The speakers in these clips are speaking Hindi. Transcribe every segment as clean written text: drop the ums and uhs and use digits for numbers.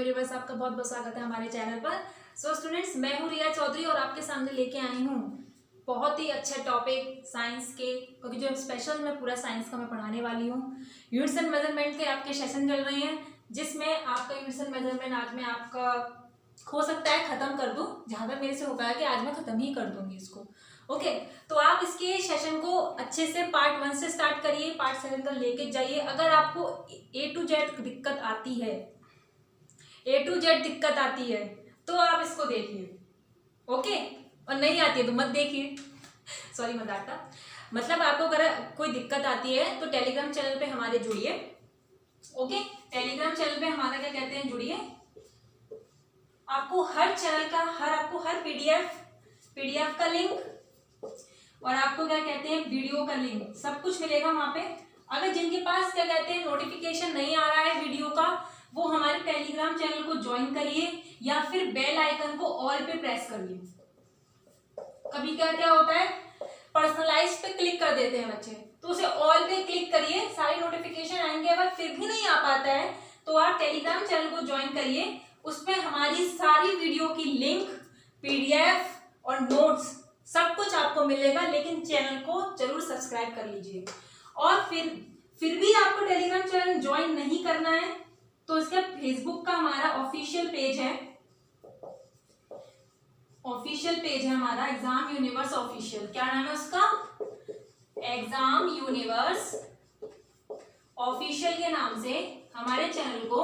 व्यूअर्स, आपका बहुत बहुत स्वागत है हमारे चैनल पर। सो स्टूडेंट्स, मैं हूँ रिया चौधरी और आपके सामने लेके आई हूँ बहुत ही अच्छे टॉपिक साइंस के, क्योंकि जो स्पेशल मैं पूरा साइंस का मैं पढ़ाने वाली हूँ। यूनिट्स एंड मेजरमेंट के आपके सेशन चल रहे हैं, जिसमें आपका यूनिट्स एंड मेजरमेंट आज मैं आपका हो सकता है खत्म कर दूं। जहां तक मेरे से हो पाया कि आज मैं खत्म ही कर दूंगी इसको। ओके, तो आप इसके सेशन को अच्छे से पार्ट 1 से स्टार्ट करिए, पार्ट 7 तक लेके जाइए। अगर आपको A to Z दिक्कत आती है, A to Z दिक्कत आती है तो आप इसको देखिए। ओके, और नहीं आती है तो मत देखिए। सॉरी, मजाक था। मतलब आपको अगर कोई दिक्कत आती है तो टेलीग्राम चैनल पे हमारे जुड़िए। ओके, टेलीग्राम चैनल पे हमारा क्या कहते हैं, जुड़िए। आपको हर चैनल का आपको हर पीडीएफ का लिंक और आपको क्या कहते हैं वीडियो का लिंक सब कुछ मिलेगा वहां पे। अगर जिनके पास क्या कहते हैं नोटिफिकेशन नहीं आ रहा है वीडियो का, वो हमारे टेलीग्राम चैनल को ज्वाइन करिए या फिर बेल आइकन को ऑल पे प्रेस करिए। कभी क्या क्या होता है, पर्सनलाइज पे क्लिक कर देते हैं बच्चे, तो उसे ऑल पे क्लिक करिए, सारी नोटिफिकेशन आएंगे। अगर फिर भी नहीं आ पाता है तो आप टेलीग्राम चैनल को ज्वाइन करिए। उसमें हमारी सारी वीडियो की लिंक, पीडीएफ और नोट्स सब कुछ आपको मिलेगा, लेकिन चैनल को जरूर सब्सक्राइब कर लीजिए। और फिर भी आपको टेलीग्राम चैनल ज्वाइन नहीं करना है तो इसका फेसबुक का हमारा ऑफिशियल पेज है, हमारा एग्जाम यूनिवर्स ऑफिशियल। क्या नाम है उसका? एग्जाम यूनिवर्स ऑफिशियल के नाम से हमारे चैनल को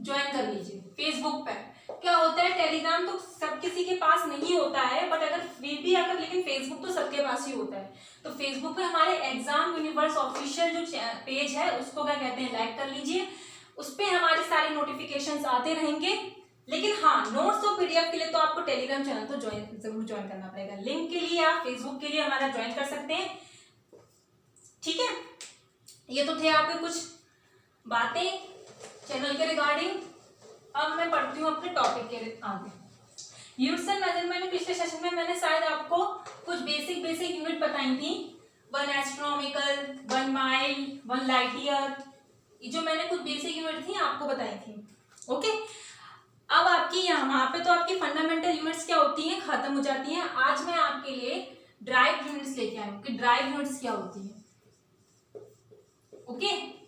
ज्वाइन कर लीजिए। फेसबुक पे क्या होता है, टेलीग्राम तो सब किसी के पास नहीं होता है, बट अगर फिर भी अगर लेकिन फेसबुक तो सबके पास ही होता है। तो फेसबुक पे हमारे एग्जाम यूनिवर्स ऑफिशियल जो पेज है उसको क्या कहते हैं, लाइक कर लीजिए। उस पर हमारे सारे नोटिफिकेशंस आते रहेंगे। लेकिन हाँ, नोट्स और पीडीएफ के लिए तो आपको टेलीग्राम चैनल तो जरूर ज्वाइन करना पड़ेगा। लिंक के लिए आप फेसबुक के लिए हमारा ज्वाइन कर सकते हैं, ठीक है। ये तो थे आपके कुछ बातें चैनल के रिगार्डिंग। अब मैं पढ़ती हूँ अपने टॉपिक के आगे। यूनिट्स एंड मेजरमेंट में पिछले सेशन में मैंने शायद आपको कुछ बेसिक यूनिट बताई थी। 1 एस्ट्रोनॉमिकल, 1 माइल, 1 लाइट ईयर, ये जो मैंने कुछ बेसिक यूनिट थी आपको बताई थी। ओके, अब आपकी यहाँ पे तो आपकी फंडामेंटल यूनिट्स क्या होती हैं, खत्म हो जाती हैं। आज मैं आपके लिए ड्राइव यूनिट्स लेके आई हूँ कि ड्राइव यूनिट्स क्या होती है। ओके,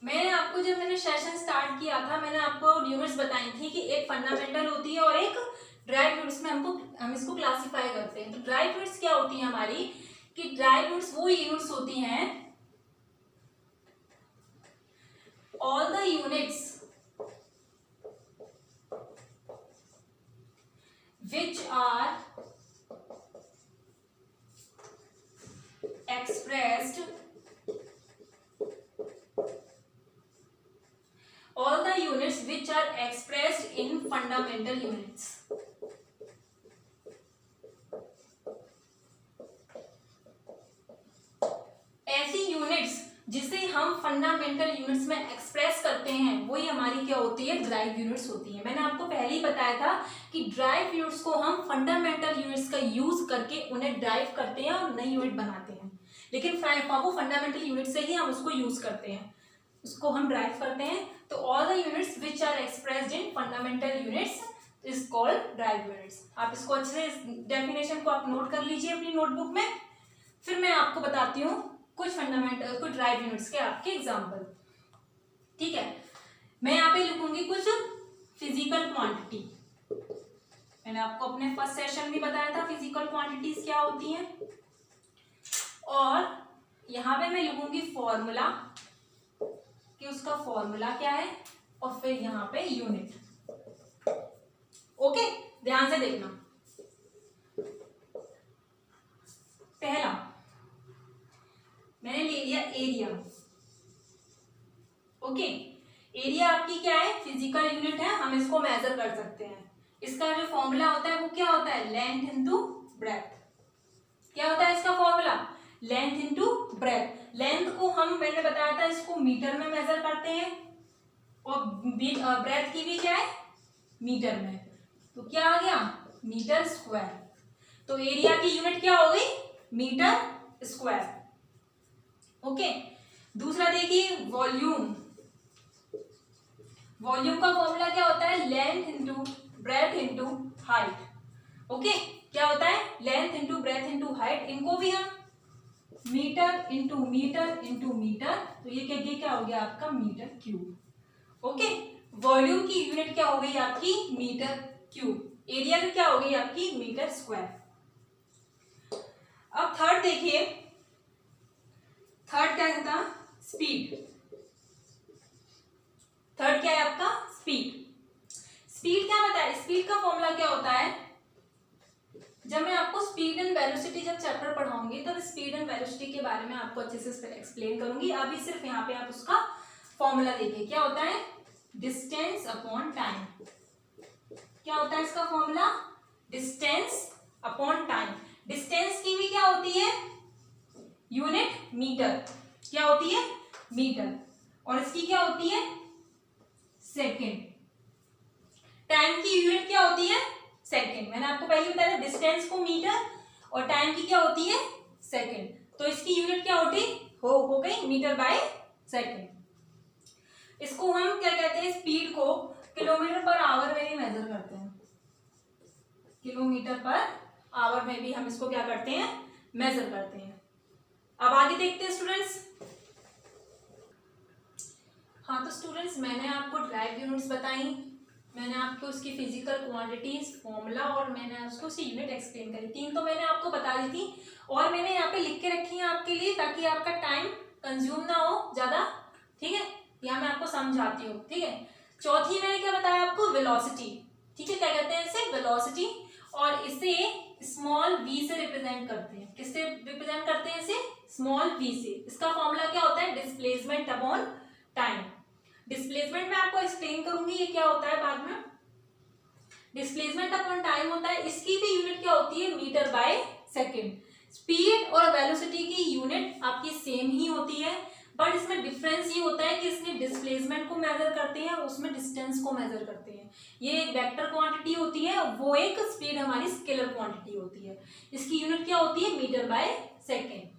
मैंने सेशन स्टार्ट किया था, मैंने आपको यूनिट्स बताई थी कि एक फंडामेंटल होती है और एक ड्राइव यूनिट्स में हम इसको क्लासिफाई करते हैं। तो ड्राइव यूनिट्स क्या होती है हमारी, कि ड्राइव यूनिट्स वो यूनिट्स होती हैं, all the units which are expressed, all the units which are expressed in fundamental units. ऐसी यूनिट्स जिसे हम फंडामेंटल यूनिट्स में एक्सप्रेस करते हैं वही हमारी क्या होती है, ड्राइव यूनिट्स होती है। मैंने आपको पहले ही बताया था कि ड्राइव यूनिट्स को हम फंडामेंटल यूनिट्स का यूज करके उन्हें ड्राइव करते हैं और नई यूनिट बनाते हैं। लेकिन वो फंडामेंटल यूनिट से ही हम उसको यूज करते हैं, उसको हम ड्राइव करते हैं। तो all the units which are expressed in fundamental units is called drive units. आप इसको अच्छे से डेफिनेशन को आप नोट कर लीजिए अपनी नोटबुक में। फिर मैं आपको बताती हूँ कुछ ड्राइव यूनिट्स के आपके एग्जाम्पल, ठीक है। मैं यहाँ पे लिखूंगी कुछ फिजिकल क्वांटिटी। मैंने आपको अपने फर्स्ट सेशन में बताया था फिजिकल क्वांटिटीज क्या होती हैं, और यहाँ पे मैं लिखूंगी फॉर्मूला कि उसका फॉर्मूला क्या है, और फिर यहाँ पे यूनिट। ओके, ध्यान से देखना। पहला मैंने ले लिया एरिया। ओके, एरिया आपकी क्या है, फिजिकल यूनिट है, हम इसको मेजर कर सकते हैं। इसका जो फॉर्मूला होता है वो क्या होता है, लेंथ इनटू ब्रेथ। क्या होता है इसका formula, length into breadth. Length को मैंने बताया था इसको मीटर में मेजर करते हैं, और ब्रेथ की भी क्या है, मीटर में। तो क्या आ गया, मीटर स्क्वायर। तो एरिया की यूनिट क्या हो गई, मीटर स्क्वायर। ओके, दूसरा देखिए वॉल्यूम। वॉल्यूम का फॉर्मूला क्या होता है, length into breadth into height. Okay, क्या होता है, length into breadth into height. इनको भी हम metre into metre into metre, तो ये क्या हो गया आपका मीटर क्यूब। ओके, वॉल्यूम की यूनिट क्या हो गई आपकी मीटर क्यूब, एरिया क्या हो गई आपकी मीटर स्क्वायर। अब थर्ड देखिए, थर्ड क्या था, स्पीड। थर्ड क्या है आपका स्पीड। स्पीड क्या बताया, स्पीड का फॉर्मूला क्या होता है, जब मैं आपको स्पीड एंड वेलोसिटी जब चैप्टर पढ़ाऊंगी तब स्पीड एंड वेलोसिटी के बारे में आपको अच्छे से एक्सप्लेन करूंगी। अभी सिर्फ यहाँ पे आप उसका फॉर्मूला देखिए, क्या होता है, डिस्टेंस अपॉन टाइम। क्या होता है इसका formula, distance upon time. Distance की भी क्या होती है यूनिट मीटर, क्या होती है मीटर, और इसकी क्या होती है सेकेंड। टाइम की यूनिट क्या होती है सेकेंड। मैंने आपको पहले बताया डिस्टेंस को मीटर और टाइम की क्या होती है सेकेंड, तो इसकी यूनिट क्या होती हो गई मीटर बाय सेकेंड। इसको हम क्या कहते हैं, स्पीड को किलोमीटर पर आवर में भी मेजर करते हैं, किलोमीटर पर आवर में भी हम इसको क्या करते हैं मेजर करते हैं। अब आगे देखते हैं स्टूडेंट्स। हाँ तो स्टूडेंट्स, मैंने आपको ड्राइव यूनिट्स बताई, मैंने आपको उसकी फिजिकल क्वांटिटीज फॉर्मूला और मैंने उसको उसकी यूनिट एक्सप्लेन करी। तीन तो मैंने आपको बता दी थी और मैंने यहाँ पे लिख के रखी है आपके लिए ताकि आपका टाइम कंज्यूम ना हो ज़्यादा, ठीक है। यहाँ मैं आपको समझाती हूँ, ठीक है। चौथी मैंने क्या बताया आपको, वेलोसिटी, ठीक है। क्या कहते हैं इसे वेलोसिटी, और इसे स्मॉल v से रिप्रेजेंट करते हैं। किससे रिप्रेजेंट करते हैं इसे, स्मॉल v से। इसका फॉर्मूला क्या होता है, डिस्प्लेसमेंट अपॉन टाइम। डिस्प्लेसमेंट में आपको एक्सप्लेन करूंगी ये क्या होता है बाद में। डिस्प्लेसमेंट अपॉन टाइम होता है, इसकी भी यूनिट क्या होती है मीटर बाय सेकेंड। स्पीड और वेलोसिटी की यूनिट आपकी सेम ही होती है, बट इसमें डिफरेंस ये होता है कि इसमें डिस्प्लेसमेंट को मेजर करते हैं और उसमें डिस्टेंस को मेजर करते हैं। ये एक वेक्टर क्वांटिटी होती है, वो एक स्पीड हमारी स्केलर क्वांटिटी होती है। इसकी यूनिट क्या होती है मीटर बाय सेकेंड।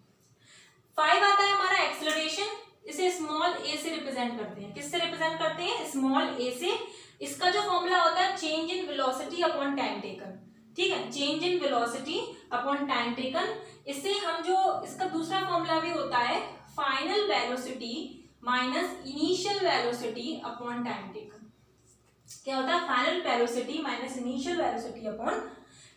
5 आता है हमारा एक्सेलरेशन, इसे स्मॉल ए से रिप्रेजेंट करते हैं। किससे रिप्रेजेंट करते हैं, स्मॉल ए से। इसका जो फॉर्मूला होता है change in velocity upon time taken, ठीक है, change in velocity upon time taken. इससे हम जो इसका दूसरा फॉर्मूला भी होता है final velocity minus initial velocity upon time taken. क्या होता है, final velocity minus initial velocity upon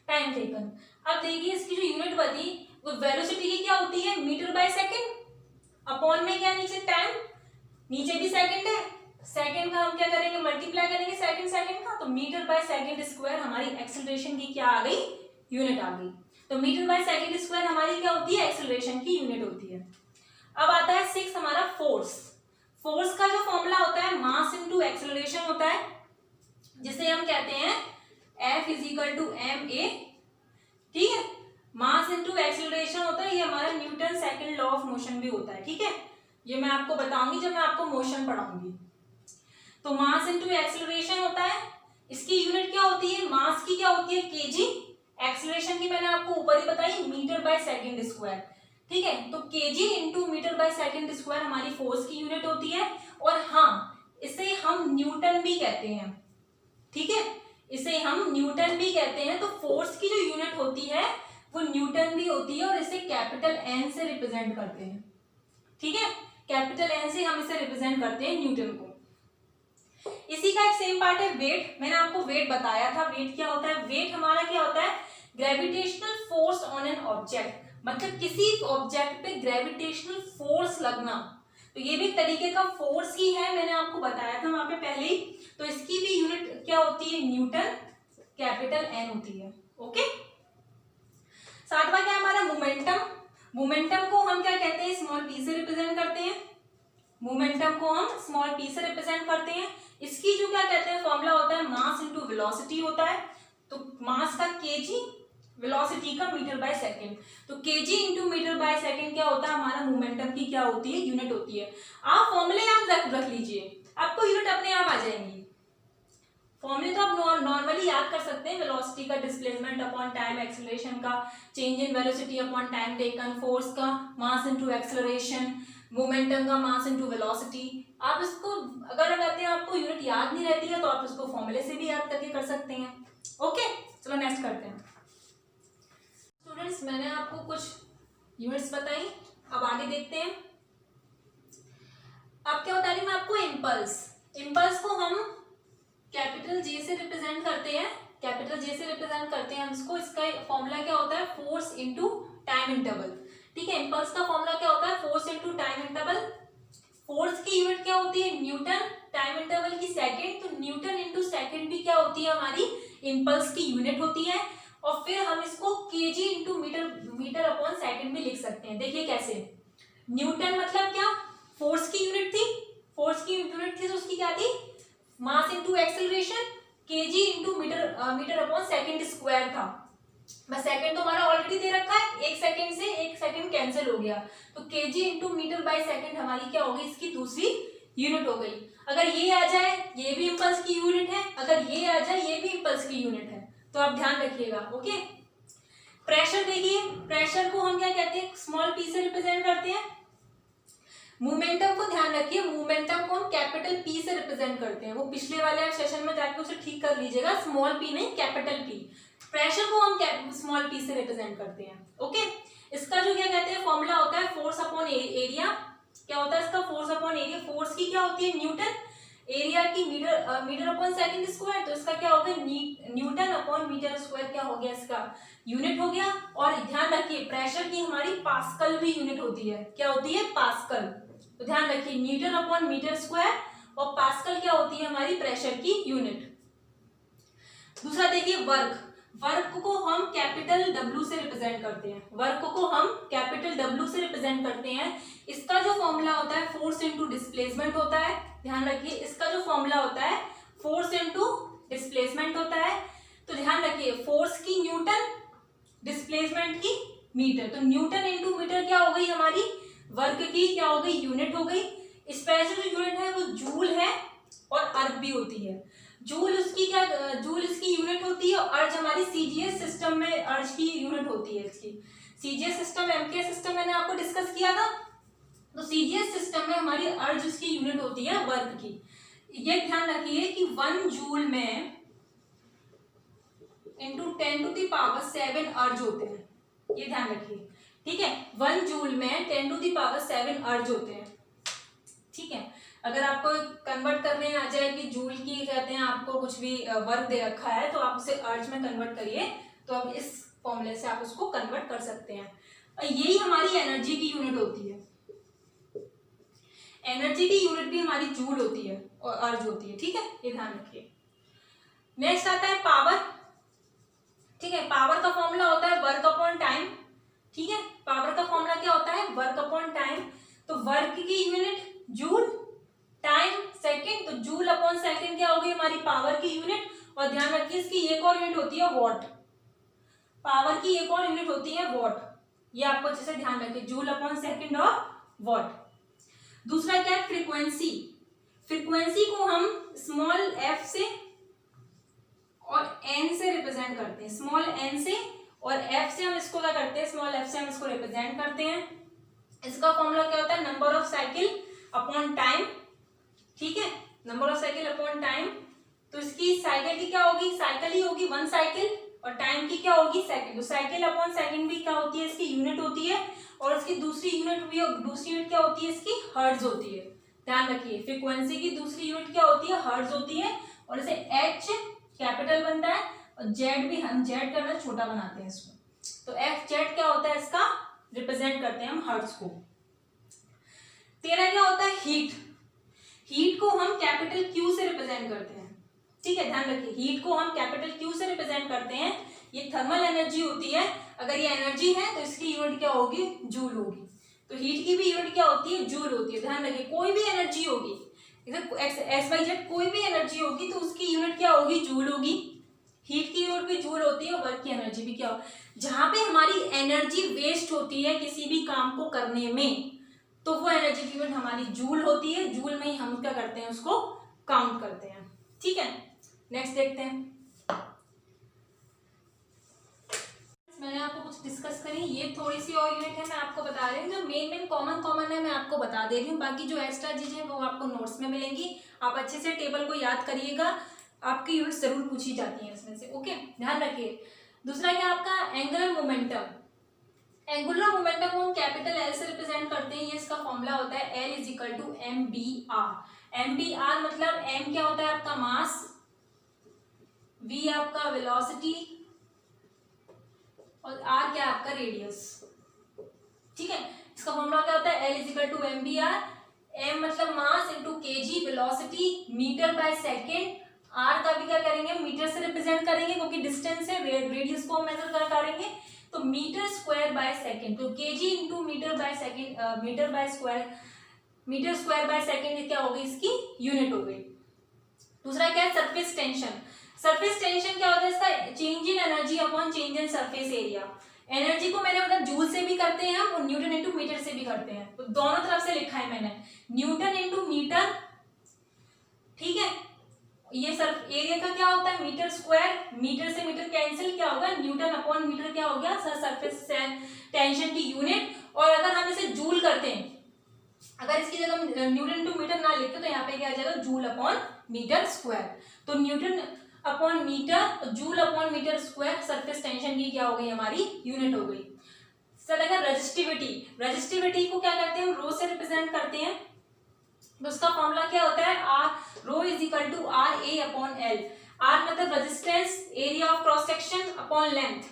time taken. अब देखिए इसकी जो यूनिट बनी वो वेलोसिटी की क्या होती है मीटर बाय सेकेंड, अपॉन में क्या नीचे टाइम, नीचे भी सेकंड है, सेकंड का हम क्या करेंगे मल्टीप्लाई करेंगे सेकंड का, तो मीटर बाय सेकंड स्क्वायर हमारी एक्सेलरेशन की क्या आ गई यूनिट आ गई। तो मीटर बाय सेकंड स्क्वायर हमारी क्या होती है एक्सेलरेशन की यूनिट होती है। अब आता है 6 हमारा फोर्स। फोर्स का जो फॉर्मूला होता है मास इनटू एक्सेलरेशन होता है, जिसे हम कहते हैं F is to M A, ठीक है। मास इनटू एक्सेलरेशन होता है, ये हमारा Newton second law of motion भी होता है, ठीक है। ये मैं आपको बताऊंगी जब मैं आपको मोशन पढ़ाऊंगी। तो मास इनटू एक्सेलरेशन होता है, इसकी यूनिट क्या होती है, मास की क्या होती है केजी, एक्सेलरेशन की मैंने आपको ऊपर ही बताई मीटर बाय सेकंड स्क्वायर, ठीक है। तो KG into metre by second square हमारी फोर्स की यूनिट होती है। और हाँ, इसे हम न्यूटन भी कहते हैं, ठीक है, इसे हम न्यूटन भी कहते हैं। तो फोर्स की जो यूनिट होती है वो न्यूटन भी होती है और इसे कैपिटल एन से रिप्रेजेंट करते हैं, ठीक है। कैपिटल एन से हम इसे रिप्रेजेंट करते हैं न्यूटन को। इसी का एक सेम पार्ट है वेट। मैंने आपको वेट बताया था, वेट क्या होता है, वेट हमारा क्या होता है gravitational force on an object, मतलब किसी ऑब्जेक्ट पे ग्रेविटेशनल फोर्स लगना। तो ये भी तरीके का फोर्स ही है, मैंने आपको बताया था वहां पे पहले ही। तो इसकी भी यूनिट क्या होती है न्यूटन, कैपिटल एन होती है, ओके। सातवां क्या हमारा मोमेंटम। मोमेंटम को हम क्या कहते हैं स्मॉल पी से रिप्रेजेंट करते हैं, मोमेंटम को हम स्मॉल पी से रिप्रेजेंट करते हैं। इसकी जो क्या कहते हैं फॉर्मूला होता है मास इनटू वेलोसिटी होता है। तो मास का केजी, वेलोसिटी का मीटर बाय सेकंड। तो KG into metre by second क्या होता है हमारा मोमेंटम की क्या होती है यूनिट होती है। आप फॉर्मूले याद रख लीजिए, आपको यूनिट अपने आप आ जाएंगी। फॉर्मूले तो आप नॉर्मली याद कर सकते हैं, वेलोसिटी का डिस्प्लेसमेंट अपॉन टाइम, एक्सेलरेशन का change in velocity upon time taken, force का मास इनटू एक्सेलरेशन, मोमेंटम का मास इनटू वेलोसिटी, आप इसको अगर कहते हैं आपको यूनिट याद नहीं रहती है तो आप इसको फॉर्मूले से भी याद करके कर सकते हैं। ओके, चलो नेक्स्ट करते हैं। स्टूडेंट्स, मैंने आपको कुछ यूनिट्स बताई, अब आगे देखते हैं। अब क्या बता रही मैं आपको, इम्पल्स। इम्पल्स को हम कैपिटल जे से रिप्रेजेंट करते हैं, कैपिटल जे से रिप्रेजेंट करते हैं हम इसको। इसका फॉर्मूला क्या होता है, फोर्स इनटू टाइम इंटरवल। ठीक है, इम्पल्स का फॉर्मूला क्या होता है, force into time interval. Force की यूनिट क्या होती है, न्यूटन, टाइम इंटरवल की सेकंड, तो न्यूटन इनटू सेकंड भी क्या होती है, हमारी इम्पल्स की यूनिट होती है। और फिर हम इसको KG into metre upon second भी लिख सकते हैं। देखिए कैसे, न्यूटन मतलब क्या, फोर्स की यूनिट थी, फोर्स की यूनिट थी तो उसकी क्या थी, mass into acceleration, KG into metre upon second square था। बस सेकंड तो हमारा ऑलरेडी दे रखा है, एक सेकंड से एक सेकंड कैंसिल हो गया, तो KG into metre by second हमारी क्या होगी, इसकी दूसरी यूनिट हो गई। अगर ये आ जाए, ये भी इम्पल्स की यूनिट है, अगर ये आ जाए, ये भी इम्पल्स की यूनिट है, तो आप ध्यान रखिएगा। ओके, प्रेशर देखिए, प्रेशर को हम क्या कहते हैं, स्मॉल पी से रिप्रेजेंट करते हैं। मोमेंटम को ध्यान रखिए, मोमेंटम को हम कैपिटल पी से रिप्रेजेंट करते हैं। वो पिछले वाले सेशन में जाके उसे ठीक कर लीजिएगा, स्मॉल पी नहीं कैपिटल पी। प्रेशर को हम स्मॉल पी से रिप्रेजेंट करते हैं। ओके, इसका जो क्या कहते हैं फॉर्मूला होता है, फोर्स अपॉन एरिया। क्या होता है इसका, फोर्स अपॉन एरिया। फोर्स की क्या होती है, न्यूटन, एरिया की मीटर अपॉन सेकंड स्क्वायर, तो इसका क्या होगा, न्यूटन अपॉन मीटर स्क्वायर क्या हो गया, इसका यूनिट हो गया। और ध्यान रखिए, प्रेशर की हमारी पास्कल भी यूनिट होती है। क्या होती है, पास्कल। तो ध्यान रखिए, न्यूटन अपॉन मीटर स्क्वायर, और पास्कल क्या होती है, हमारी प्रेशर की यूनिट। दूसरा देखिए, वर्क। वर्क को हम कैपिटल डब्ल्यू से रिप्रेजेंट करते हैं। वर्क को हम कैपिटल डब्ल्यू से रिप्रेजेंट करते हैं। इसका जो फॉर्मूला होता है, फोर्स इनटू डिस्प्लेसमेंट होता है। ध्यान रखिए, इसका जो फॉर्मूला होता है, फोर्स इनटू डिस्प्लेसमेंट होता है। तो ध्यान रखिए, फोर्स की न्यूटन, डिस्प्लेसमेंट की मीटर, तो न्यूटन इनटू मीटर क्या हो गई हमारी, वर्क की क्या हो गई, यूनिट हो गई। स्पेशल जो यूनिट है वो जूल है, और अर्ग भी होती है। जूल उसकी क्या, जूल इसकी यूनिट होती है, और अर्ज हमारी सीजीएस सिस्टम में अर्ज की यूनिट होती है इसकी। सीजीएस सिस्टम, एमकेएस सिस्टम मैंने आपको डिस्कस किया था, तो सीजीएस सिस्टम में हमारी अर्ज की यूनिट होती है वर्क की। ये ध्यान रखिए कि 1 जूल में इंटू 10⁻7 अर्ज होते हैं, ये ध्यान रखिए। ठीक है, 1 जूल में 10⁻7 अर्ज होते हैं। ठीक है, अगर आपको कन्वर्ट करने आ जाए कि जूल की कहते हैं, आपको कुछ भी वर्क दे रखा है तो आप उसे अर्ज में कन्वर्ट करिए, तो अब इस फॉर्मूले से आप उसको कन्वर्ट कर सकते हैं। और यही हमारी एनर्जी की यूनिट होती है। एनर्जी की यूनिट भी हमारी जूल होती है और अर्ज होती है। ठीक है, ये ध्यान रखिए। नेक्स्ट आता है पावर। ठीक है, पावर का फॉर्मूला होता है वर्क अपॉन टाइम। ठीक है, पावर का फॉर्मूला क्या होता है, वर्क अपॉन टाइम। तो वर्क की यूनिट जूल, टाइम सेकंड, तो जूल अपॉन सेकंड क्या होगी हमारी पावर की यूनिट। और ध्यान रखिए, इसकी एक और यूनिट होती है वॉट। पावर की एक और यूनिट होती है वॉट, ये आपको अच्छे से ध्यान रखिए, जूल अपॉन सेकंड और वॉट। दूसरा क्या है, फ्रीक्वेंसी। फ्रीक्वेंसी को हम स्मॉल एफ से और एन से रिप्रेजेंट करते हैं, स्मॉल एन से, और एफ से हम इसको क्या करते हैं, स्मॉल एफ से हम इसको रिप्रेजेंट करते हैं। इसका फॉर्मूला क्या होता है, number of cycle upon time. ठीक है, number of cycle upon time, तो इसकी साइकिल की क्या होगी, साइकिल ही होगी 1 साइकिल, और टाइम की क्या होगी, सेकंड। तो साइकिल अपॉन सेकंड भी क्या होती है, इसकी यूनिट होती है। और इसकी दूसरी यूनिट क्या होती है, इसकी हर्ट्ज होती है। ध्यान रखिए, फ्रीक्वेंसी की दूसरी यूनिट क्या होती है, हर्ट्ज होती है। और इसे एच कैपिटल बनता है, और जेड भी हम जेड करना छोटा बनाते हैं इसको, तो एफ जेड क्या होता है, इसका रिप्रेजेंट करते हैं हम हर्ट्ज को। तेरा क्या होता है, हीट। हीट को हम कैपिटल क्यू से रिप्रेजेंट करते हैं। ठीक है, ध्यान रखिए, हीट को हम कैपिटल क्यू से रिप्रेजेंट करते हैं। ये थर्मल एनर्जी होती है। अगर ये एनर्जी है तो इसकी यूनिट क्या होगी, जूल होगी। तो हीट की भी यूनिट क्या होती है, जूल होती है। ध्यान रखिए, कोई भी एनर्जी होगी, एक्स वाई जेड कोई भी एनर्जी होगी तो उसकी यूनिट क्या होगी, जूल होगी। हीट की यूनिट भी जूल होती है, और वर्क की एनर्जी भी क्या हो। जहां पे हमारी एनर्जी वेस्ट होती है किसी भी काम को करने में, तो वो एनर्जी की यूनिट हमारी जूल होती है। जूल में ही हम क्या करते हैं, उसको काउंट करते हैं। ठीक है, नेक्स्ट देखते हैं। मैंने आपको कुछ डिस्कस करी। ये थोड़ी सी और यूनिट है मैं आपको बता रही हूँ, जो मेन कॉमन है मैं आपको बता दे रही हूँ, बाकी जो एक्स्ट्रा चीजें वो आपको नोट्स में मिलेंगी। आप अच्छे से टेबल को याद करिएगा, आपकी यूनिट जरूर पूछी जाती है इसमें से, ओके, ध्यान रखिए। दूसरा क्या आपका एंगुलर मोमेंटम। एंगुलर मोमेंटम को हम कैपिटल एल से रिप्रेजेंट करते हैं। ये इसका फॉर्मूला होता है L is equal to M V R. M V R मतलब एम क्या होता है आपका मास, वी आपका वेलोसिटी और आर क्या आपका रेडियस, ठीक है। इसका फॉर्मूला क्या होता है L is equal to M V R. M मतलब mass into KG, velocity metre by second, R का भी क्या करेंगे मीटर से रिप्रेजेंट करेंगे क्योंकि डिस्टेंस है, रेडियस को मेजर कर करेंगे तो मीटर स्क्वायर बाय सेकेंड, तो KG into metre by second, metre square by second क्या होगी इसकी यूनिट हो गई। दूसरा क्या है सरफेस टेंशन। सरफेस टेंशन क्या होता है इसका change in energy upon change in surface area. Energy को मैंने मतलब जूल से भी करते हैं हम और न्यूटन इंटू मीटर से भी करते हैं, तो दोनों तरफ से लिखा है मैंने, न्यूटन इंटू मीटर, ठीक है। ये सर्फ एरिया का क्या होता है मीटर स्क्वायर, मीटर से मीटर कैंसिल क्या होगा न्यूटन अपॉन मीटर क्या हो गया सरफेस टेंशन की यूनिट। और अगर हम इसे जूल करते हैं, अगर इसकी जगह न्यूटन टू मीटर ना लिखते तो यहाँ पे क्या आ जाएगा जूल अपॉन मीटर स्क्वायर। तो newton upon metre, joule upon metre square surface tension की क्या हो गई हमारी यूनिट हो गई। सर अगर रजिस्टिविटी, रजिस्टिविटी को क्या करते हैं हम रो से रिप्रेजेंट करते हैं, तो उसका फॉर्मूला क्या होता है R rho is equal to R A upon L. R मतलब resistance, area of cross section upon length,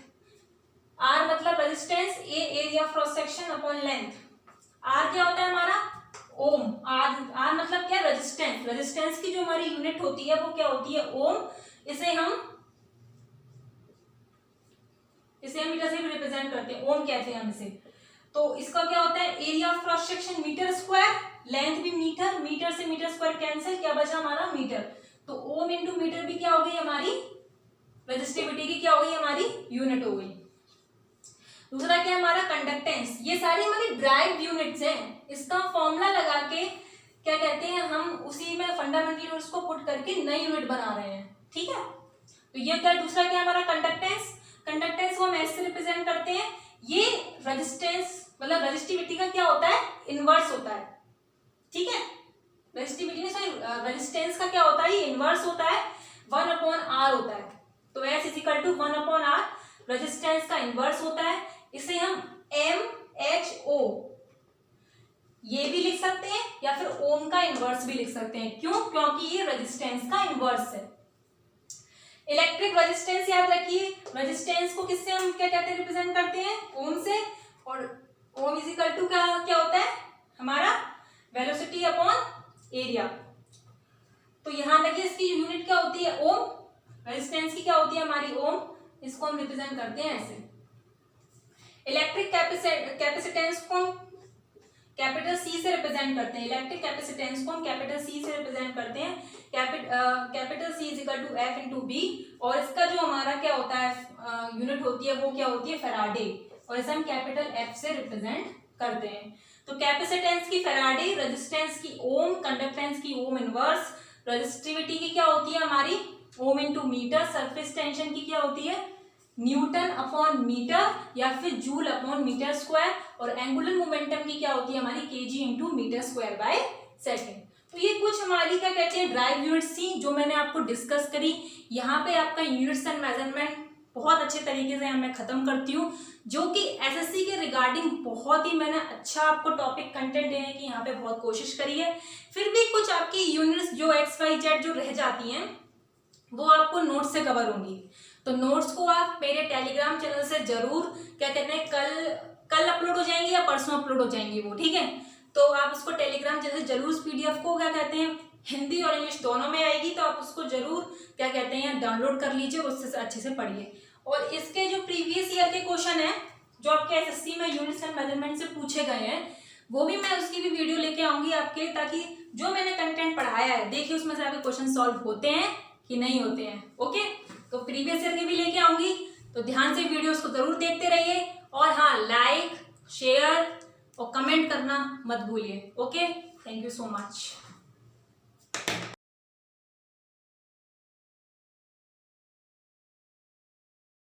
R मतलब resistance, A area of cross section upon length. R क्या होता है हमारा ओम, आर मतलब क्या रेजिस्टेंस, रेजिस्टेंस की जो हमारी यूनिट होती है वो क्या होती है ओम। इसे हम मीटर से भी रिप्रेजेंट करते हैं, ओम कहते हैं हम इसे। तो इसका क्या होता है area of cross section metre square, length भी मीटर, मीटर से मीटर स्क्वायर कैंसिल, क्या बचा हमारा मीटर, तो ओम इंटू मीटर भी क्या हो गई हमारी रेजिस्टिविटी की क्या हो गई हमारी यूनिट हो गई। दूसरा क्या है हमारा कंडक्टेंस। ये सारी हमारी ड्राइव यूनिट्स हैं, इसका फॉर्मूला लगा के क्या कहते हैं हम उसी में फंडामेंटल यूनिट्स को पुट करके नई यूनिट बना रहे हैं, ठीक है। तो ये क्या दूसरा क्या हमारा कंडक्टेंस। कंडक्टेंस को हम ऐसे रिप्रेजेंट करते हैं, ये रेजिस्टेंस मतलब रेजिस्टिविटी का क्या होता है इनवर्स होता है, ठीक है। रेजिस्टिविटी में सॉरी रेजिस्टेंस का क्या होता है इनवर्स होता है, 1 अपॉन आर होता है। तो S is equal to 1 upon R, resistance का इनवर्स होता है। इसे हम एम एच ओ ये भी लिख सकते हैं या फिर ओम का इनवर्स भी लिख सकते हैं, क्यों, क्योंकि ये रेजिस्टेंस का इनवर्स है। इलेक्ट्रिक रेजिस्टेंस याद रखिए, रेजिस्टेंस को किससे हम क्या कहते हैं रिप्रेजेंट करते हैं ओम से, और ओम इज इक्वल टू क्या होता है हमारा वेलोसिटी अपॉन एरिया। तो यहां देखिए इसकी यूनिट क्या होती है ओम, रेजिस्टेंस की क्या होती है हमारी ओम, इसको हम रिप्रेजेंट करते हैं ऐसे। इलेक्ट्रिक कैपेसिटेंस को कैपिटल सी से रिप्रेजेंट करते हैं, इलेक्ट्रिक कैपेसिटेंस को हम कैपिटल सी से रिप्रेजेंट करते हैं, capital C is equal to F into B. और इसका जो हमारा क्या होता है यूनिट होती है वो क्या होती है फैराडे, और इसे हम कैपिटल एफ से रिप्रेजेंट करते हैं। तो कैपेसिटेंस की फैराडे, रेजिस्टेंस की ओम, कंडक्टेंस की ओम इनवर्स, रेजिस्टिविटी की क्या होती है हमारी ohm into metre, surface tension की क्या होती है न्यूटन अपॉन मीटर या फिर जूल अपॉन मीटर स्क्वायर, और एंगुलर मोमेंटम की क्या होती है हमारी KG into metre square by second. तो ये कुछ हमारी क्या कहते हैं ड्राइव यूनिट्स थी जो मैंने आपको डिस्कस करी। यहाँ पे आपका यूनिट्स एंड मेजरमेंट बहुत अच्छे तरीके से मैं खत्म करती हूँ, जो कि एसएससी के रिगार्डिंग बहुत ही मैंने अच्छा आपको टॉपिक कंटेंट देने की यहाँ पे बहुत कोशिश करी है। फिर भी कुछ आपकी यूनिट्स जो XYZ जो रह जाती हैं वो आपको नोट्स से कवर होंगी, तो नोट्स को आप मेरे टेलीग्राम चैनल से जरूर क्या कहते हैं कल अपलोड हो जाएंगी या परसों अपलोड हो जाएंगी वो, ठीक है। तो आप उसको टेलीग्राम चैनल से जरूर उस PDF को क्या कहते हैं हिंदी और इंग्लिश दोनों में आएगी, तो आप उसको जरूर क्या कहते हैं डाउनलोड कर लीजिए और उससे अच्छे से पढ़िए। और इसके जो प्रीवियस ईयर के क्वेश्चन है जो आपके SSC में यूनिट्स एंड मेजरमेंट से पूछे गए हैं वो भी मैं उसकी भी वीडियो लेके आऊंगी आपके, ताकि जो मैंने कंटेंट पढ़ाया है देखिए उसमें से आपके क्वेश्चन सॉल्व होते हैं कि नहीं होते हैं, ओके। तो प्रीवियस ईयर के भी लेके आऊंगी, तो ध्यान से वीडियोस को जरूर देखते रहिए। और हाँ, लाइक शेयर और कमेंट करना मत भूलिए, okay. Thank you so much.